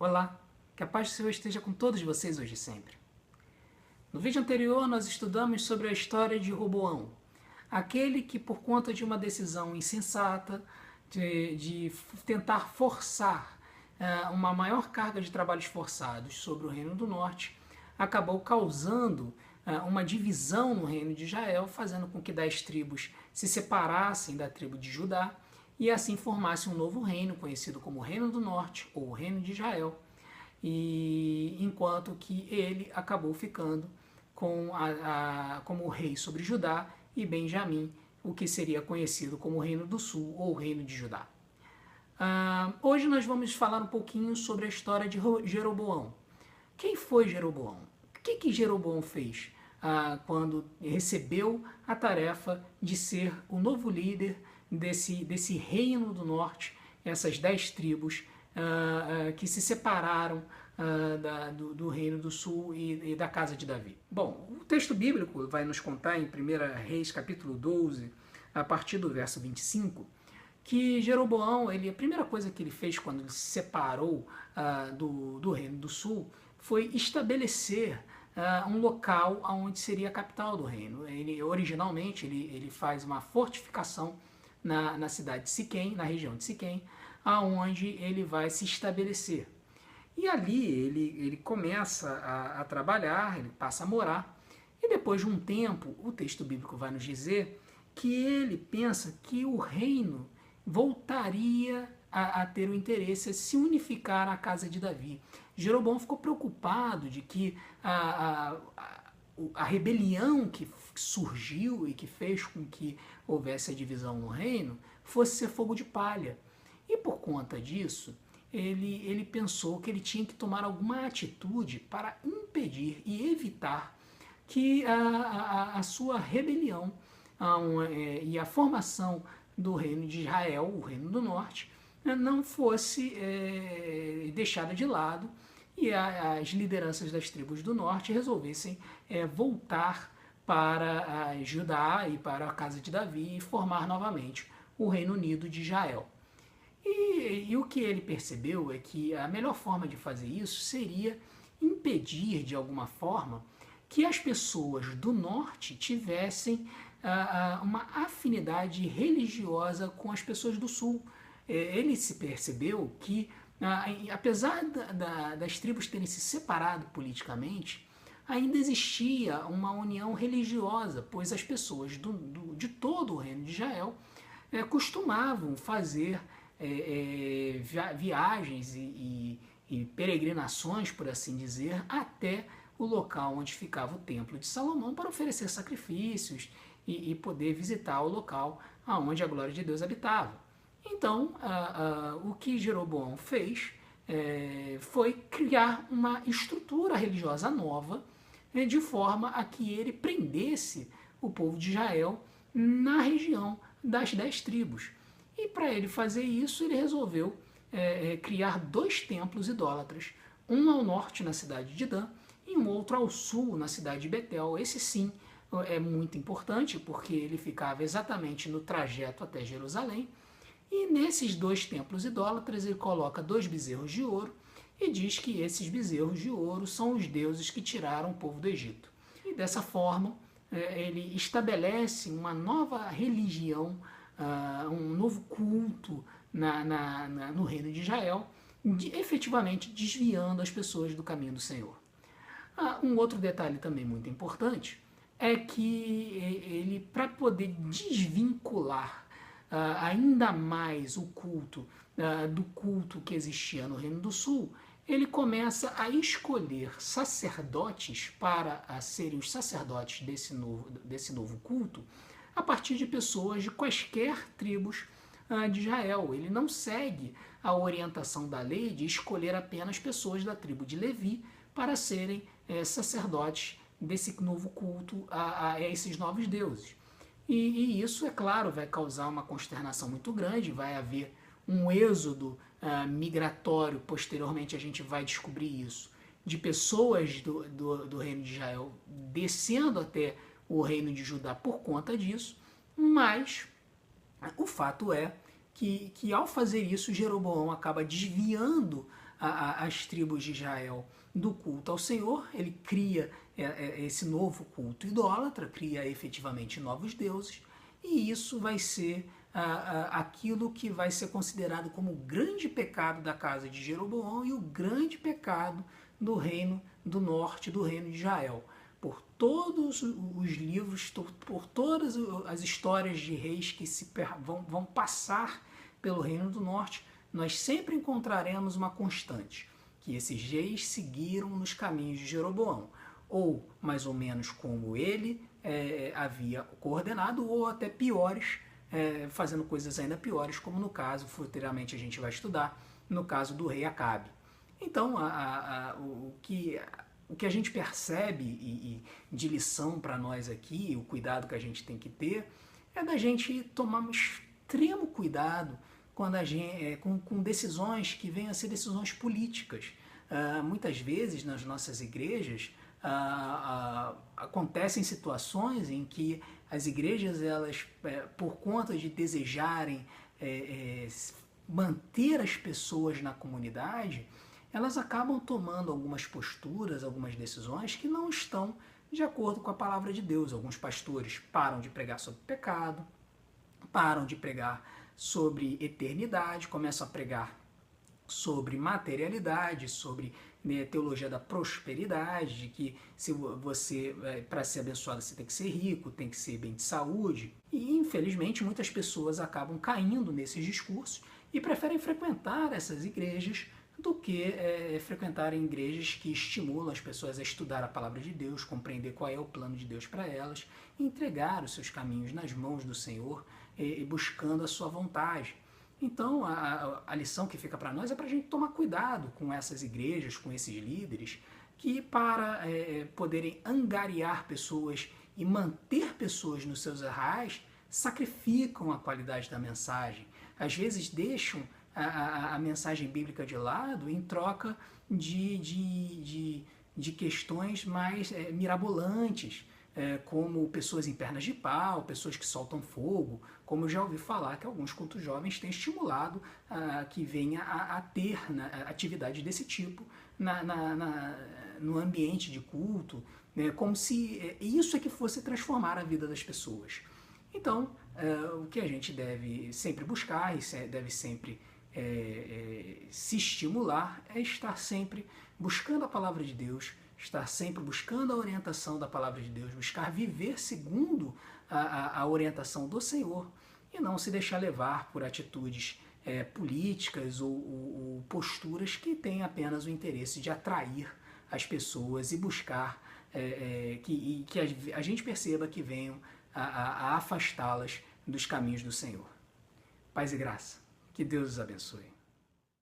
Olá, que a paz do Senhor esteja com todos vocês hoje e sempre. No vídeo anterior nós estudamos sobre a história de Roboão, aquele que por conta de uma decisão insensata de tentar forçar uma maior carga de trabalhos forçados sobre o Reino do Norte, acabou causando uma divisão no Reino de Israel, fazendo com que 10 tribos se separassem da tribo de Judá e assim formasse um novo reino, conhecido como Reino do Norte, ou Reino de Israel, e enquanto que ele acabou ficando como rei sobre Judá e Benjamim, o que seria conhecido como Reino do Sul, ou Reino de Judá. Hoje nós vamos falar um pouquinho sobre a história de Jeroboão. Quem foi Jeroboão? O que Jeroboão fez quando recebeu a tarefa de ser o novo líder desse reino do norte, essas 10 tribos que se separaram do reino do sul e da casa de Davi? Bom, o texto bíblico vai nos contar em 1 Reis capítulo 12, a partir do verso 25, que Jeroboão, a primeira coisa que ele fez quando ele se separou do reino do sul foi estabelecer um local onde seria a capital do reino. Originalmente ele faz uma fortificação na cidade de Siquém, na região de Siquém, aonde ele vai se estabelecer. E ali ele começa a trabalhar, ele passa a morar, e depois de um tempo, o texto bíblico vai nos dizer que ele pensa que o reino voltaria a ter o interesse a se unificar à casa de Davi. Jeroboão ficou preocupado de que a rebelião que surgiu e que fez com que houvesse a divisão no reino fosse ser fogo de palha. E por conta disso, ele pensou que ele tinha que tomar alguma atitude para impedir e evitar que a sua rebelião e a formação do reino de Israel, o reino do norte, não fosse deixada de lado e as lideranças das tribos do norte resolvessem voltar para Judá e para a casa de Davi e formar novamente o Reino Unido de Israel. E o que ele percebeu é que a melhor forma de fazer isso seria impedir, de alguma forma, que as pessoas do norte tivessem uma afinidade religiosa com as pessoas do sul. Ele se percebeu que, apesar das tribos terem se separado politicamente, ainda existia uma união religiosa, pois as pessoas de todo o reino de Israel costumavam fazer viagens e peregrinações, por assim dizer, até o local onde ficava o templo de Salomão para oferecer sacrifícios e poder visitar o local onde a glória de Deus habitava. Então, o que Jeroboão fez foi criar uma estrutura religiosa nova, de forma a que ele prendesse o povo de Israel na região das 10 tribos. E para ele fazer isso, ele resolveu criar 2 templos idólatras, um ao norte na cidade de Dan e um outro ao sul na cidade de Betel. Esse sim é muito importante porque ele ficava exatamente no trajeto até Jerusalém. E nesses 2 templos idólatras ele coloca 2 bezerros de ouro e diz que esses bezerros de ouro são os deuses que tiraram o povo do Egito. E dessa forma ele estabelece uma nova religião, um novo culto no reino de Israel, efetivamente desviando as pessoas do caminho do Senhor. Um outro detalhe também muito importante é que ele, para poder desvincular ainda mais o culto do culto que existia no Reino do Sul, ele começa a escolher sacerdotes para serem os sacerdotes desse novo culto a partir de pessoas de quaisquer tribos de Israel. Ele não segue a orientação da lei de escolher apenas pessoas da tribo de Levi para serem sacerdotes desse novo culto a esses novos deuses. E isso, é claro, vai causar uma consternação muito grande, vai haver um êxodo migratório, posteriormente a gente vai descobrir isso, de pessoas do reino de Israel descendo até o reino de Judá por conta disso, mas o fato é que ao fazer isso, Jeroboão acaba desviando as tribos de Israel do culto ao Senhor, ele cria esse novo culto idólatra, cria efetivamente novos deuses, e isso vai ser aquilo que vai ser considerado como o grande pecado da casa de Jeroboão e o grande pecado do reino do norte, do reino de Israel. Por todos os livros, por todas as histórias de reis que vão passar pelo reino do norte, nós sempre encontraremos uma constante, que esses reis seguiram nos caminhos de Jeroboão, ou mais ou menos como ele havia coordenado, ou até piores, fazendo coisas ainda piores, como no caso, futuramente a gente vai estudar, no caso do rei Acabe. Então, o que a gente percebe de lição para nós aqui, o cuidado que a gente tem que ter, é da gente tomar um extremo cuidado quando com decisões que venham a ser decisões políticas. Muitas vezes nas nossas igrejas acontecem situações em que as igrejas, elas, por conta de desejarem manter as pessoas na comunidade, elas acabam tomando algumas posturas, algumas decisões que não estão de acordo com a palavra de Deus. Alguns pastores param de pregar sobre pecado, param de pregar sobre eternidade, começam a pregar sobre materialidade, sobre teologia da prosperidade, de que se você, para ser abençoado, você tem que ser rico, tem que ser bem de saúde. E, infelizmente, muitas pessoas acabam caindo nesses discursos e preferem frequentar essas igrejas do que frequentarem igrejas que estimulam as pessoas a estudar a palavra de Deus, compreender qual é o plano de Deus para elas, e entregar os seus caminhos nas mãos do Senhor e buscando a sua vontade. Então, a lição que fica para nós é para a gente tomar cuidado com essas igrejas, com esses líderes, que para poderem angariar pessoas e manter pessoas nos seus arraiais, sacrificam a qualidade da mensagem. Às vezes deixam a mensagem bíblica de lado em troca de questões mais mirabolantes, como pessoas em pernas de pau, pessoas que soltam fogo, como eu já ouvi falar que alguns cultos jovens têm estimulado que venha a ter atividade desse tipo no ambiente de culto, como se isso é que fosse transformar a vida das pessoas. Então, o que a gente deve sempre buscar e deve sempre se estimular é estar sempre buscando a palavra de Deus, estar sempre buscando a orientação da palavra de Deus, buscar viver segundo a orientação do Senhor e não se deixar levar por atitudes políticas ou posturas que têm apenas o interesse de atrair as pessoas e buscar que a gente perceba que venham a afastá-las dos caminhos do Senhor. Paz e graça. Que Deus os abençoe.